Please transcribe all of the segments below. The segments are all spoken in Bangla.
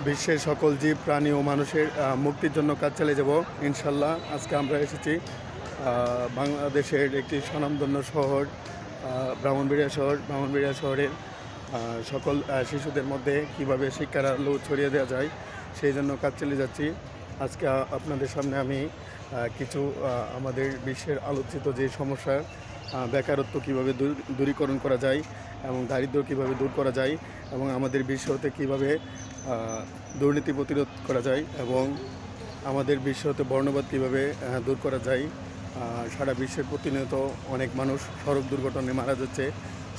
বিশ্বের সকল জীব প্রাণী ও মানুষের মুক্তির জন্য কাজ চালিয়ে যাব ইনশাল্লাহ। আজকে আমরা এসেছি বাংলাদেশের একটি স্বনামধন্য শহর ব্রাহ্মণবাড়িয়া শহরের সকল শিশুদের মধ্যে কিভাবে শিক্ষার আলো ছড়িয়ে দেওয়া যায় সেই জন্য কাজ চালিয়ে যাচ্ছি। আজকে আপনাদের সামনে আমি কিছু আমাদের বিশ্বের আলোচিত যে সমস্যা, বেকারত্ব কীভাবে দূরীকরণ করা যায় এবং দারিদ্র্য কীভাবে দূর করা যায় এবং আমাদের বিশ্বতে কীভাবে দুর্নীতি প্রতিরোধ করা যায় এবং আমাদের বিশ্বতে বর্ণবাদ কীভাবে দূর করা যায়। সারা বিশ্বের প্রতিনিয়ত অনেক মানুষ সড়ক দুর্ঘটনায় মারা যাচ্ছে,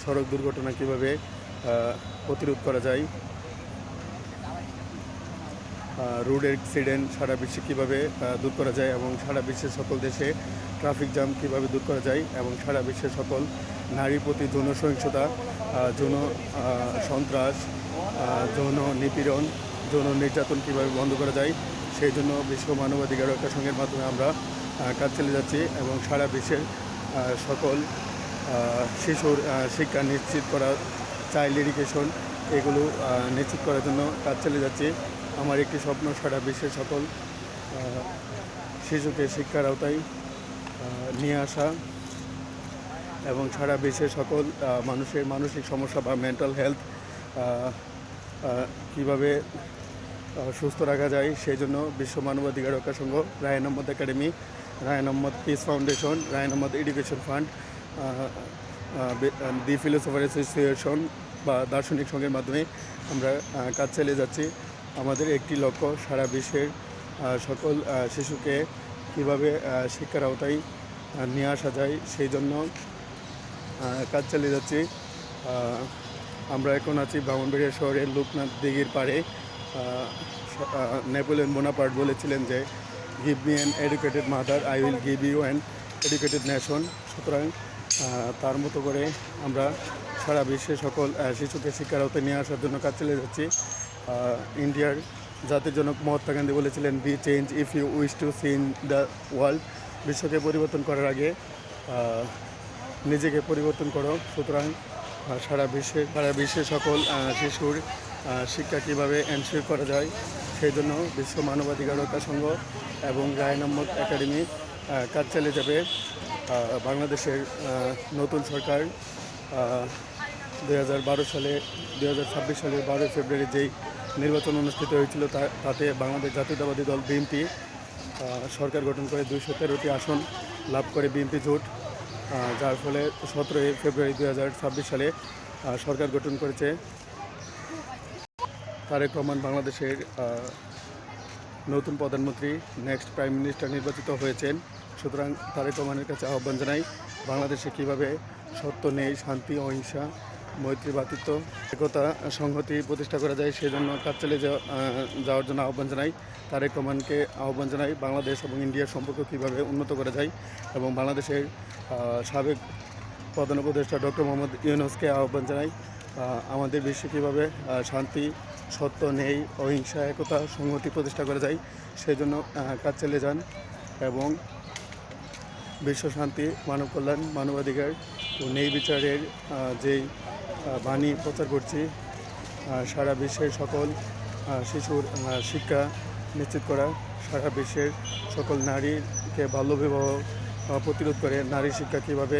সড়ক দুর্ঘটনা কীভাবে প্রতিরোধ করা যায়, রোড অ্যাক্সিডেন্ট সারা বিশ্বে কীভাবে দূর করা যায় এবং সারা বিশ্বের সকল দেশে ট্রাফিক জ্যাম কীভাবে দূর করা যায় এবং সারা বিশ্বের সকল নারীর প্রতি যৌন সহিংসতা, যৌন সন্ত্রাস, যৌন নিপীড়ন, যৌন নির্যাতন কীভাবে বন্ধ করা যায় সেই জন্য বিশ্ব মানবাধিকার রক্ষা সংঘের মাধ্যমে আমরা কাজ চালিয়ে যাচ্ছি এবং সারা বিশ্বের সকল শিশুর শিক্ষা নিশ্চিত করা, চাইল্ড এডুকেশন এগুলো নিশ্চিত করার জন্য কাজ চালিয়ে যাচ্ছি। আমার একটি স্বপ্ন সারা বিশ্বের সকল শিশুকে শিক্ষার আওতায় নিয়ে আসা এবং সারা বিশ্বের সকল মানুষের মানসিক সমস্যা বা মেন্টাল হেলথ কীভাবে সুস্থ রাখা যায় সেই জন্য বিশ্ব মানবাধিকার রক্ষা সংঘ, Raihan Ahmed academy, Raihan Ahmed peace foundation, Raihan Ahmed education fund, the philosopher association বা দার্শনিক সংঘের মাধ্যমে আমরা কাজ চালিয়ে যাচ্ছি। আমাদের একটি লক্ষ্য সারা বিশ্বের সকল শিশুকে কীভাবে শিক্ষার আওতায় নিয়ে আসা যায় সেই জন্য কাজ চালিয়ে যাচ্ছি। আমরা এখন আছি ব্রাহ্মণবাড়িয়া শহরের লোকনাথ দিঘির পাড়ে। নেপোলিয়ন বোনাপার্ট বলেছিলেন যে give me an educated mother, I will give you an educated nation. সুতরাং তার মতো করে আমরা সারা বিশ্বের সকল শিশুকে শিক্ষার আওতায় নিয়ে আসার জন্য কাজ চালিয়ে যাচ্ছি। ইন্ডিয়ার জাতির জনক মহাত্মা গান্ধী বলেছিলেন be change if you wish to see in the world. বিশ্বকে পরিবর্তন করার আগে নিজেকে পরিবর্তন করো। সুতরাং সারা বিশ্বের সকল শিশুর শিক্ষা কীভাবে এনশিওর করা যায় সেই জন্য বিশ্ব মানবাধিকার রক্ষা সংঘ এবং রায়হান আহমদ একাডেমি কাজ চালিয়ে যাবে। বাংলাদেশের নতুন সরকার 2012 সালে 2026 সালের 12 ফেব্রুয়ারি যেই নির্বাচন অনুষ্ঠিত হয়েছিল তাতে বাংলাদেশ জাতীয়তাবাদী দল বিএনপি সরকার গঠন করে 213টি আসন লাভ করে বিএনপি জোট, যার ফলে 17 ফেব্রুয়ারি 2026 সালে সরকার গঠন করেছে। তারেক রহমান বাংলাদেশের নতুন প্রধানমন্ত্রী, নেক্সট প্রাইম মিনিস্টার নির্বাচিত হয়েছেন। সুতরাং তারেক রহমানের কাছে আহ্বান জানাই বাংলাদেশে কীভাবে সত্য, ন্যায়, শান্তি, অহিংসা, মৈত্রী, ভ্রাতৃত্ব, একতা, সংহতি প্রতিষ্ঠা করা যায় সেই জন্য কাজ চালিয়ে যাওয়ার জন্য আহ্বান জানাই। তারেক রহমানকে আহ্বান জানাই বাংলাদেশ এবং ইন্ডিয়ার সম্পর্ক কীভাবে উন্নত করা যায় এবং বাংলাদেশের সাবেক প্রধান উপদেষ্টা ডক্টর মোহাম্মদ ইউনূসকে আহ্বান জানাই আমাদের বিশ্বে কীভাবে শান্তি, সত্য, ন্যায়, অহিংসা, একতা, সংহতি প্রতিষ্ঠা করা যায় সেই জন্য কাজ চালিয়ে যান এবং বিশ্ব শান্তি, মানব কল্যাণ, মানবাধিকার ও ন্যায় বিচারের যেই বাণী প্রচার করছি, সারা বিশ্বের সকল শিশুর শিক্ষা নিশ্চিত করা, সারা বিশ্বের সকল নারীকে বাল্যবিবাহ প্রতিরোধ করে নারী শিক্ষা কীভাবে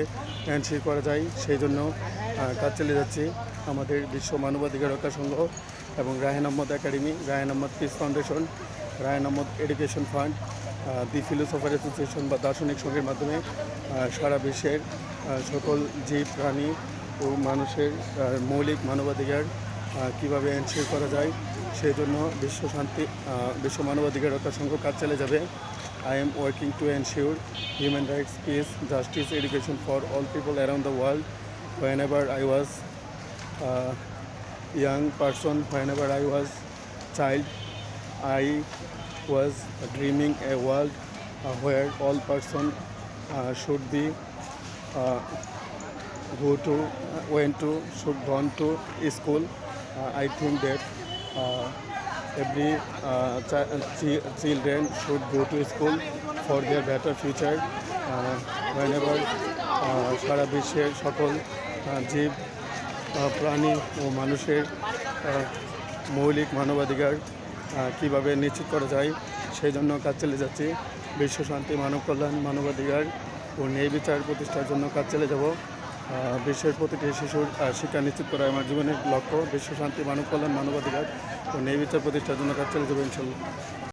এনশিওর করা যায় সেই জন্য কাজ চালিয়ে যাচ্ছি। আমাদের বিশ্ব মানবাধিকার রক্ষা সংঘ এবং Raihan Ahmed academy, Raihan Ahmed peace foundation, Raihan Ahmed education fund, the philosopher association বা দার্শনিক সংঘের মাধ্যমে সারা বিশ্বের সকল জীব প্রাণী ও মানুষের মৌলিক মানবাধিকার কীভাবে এনশিওর করা যায় সেই জন্য বিশ্ব মানবাধিকার রক্ষা সংঘ কাজ চালিয়ে যাবে। I am working to ensure human rights, peace, justice, education for all people around the world. Whenever I was a young person, whenever I was child, I was dreaming a world where all person should be should gone to school. I think that every children should go to school for their better future. Whenever সারা বিশ্বের সকল জীব প্রাণী ও মানুষের মৌলিক মানবাধিকার কীভাবে নিশ্চিত করা যায় সেই জন্য কাজ চালিয়ে যাচ্ছি। বিশ্ব শান্তি, মানব কল্যাণ, মানবাধিকার ও ন্যায় বিচার প্রতিষ্ঠার জন্য কাজ চালিয়ে যাব। বিশ্বের প্রতিটি শিশুর শিক্ষা নিশ্চিত করা আমার জীবনের লক্ষ্য। বিশ্ব শান্তি, মানব কল্যাণ, মানবাধিকার ও ন্যায় বিচার প্রতিষ্ঠার জন্য কাজ চালিয়ে যাবো ইনশাল্লাহ।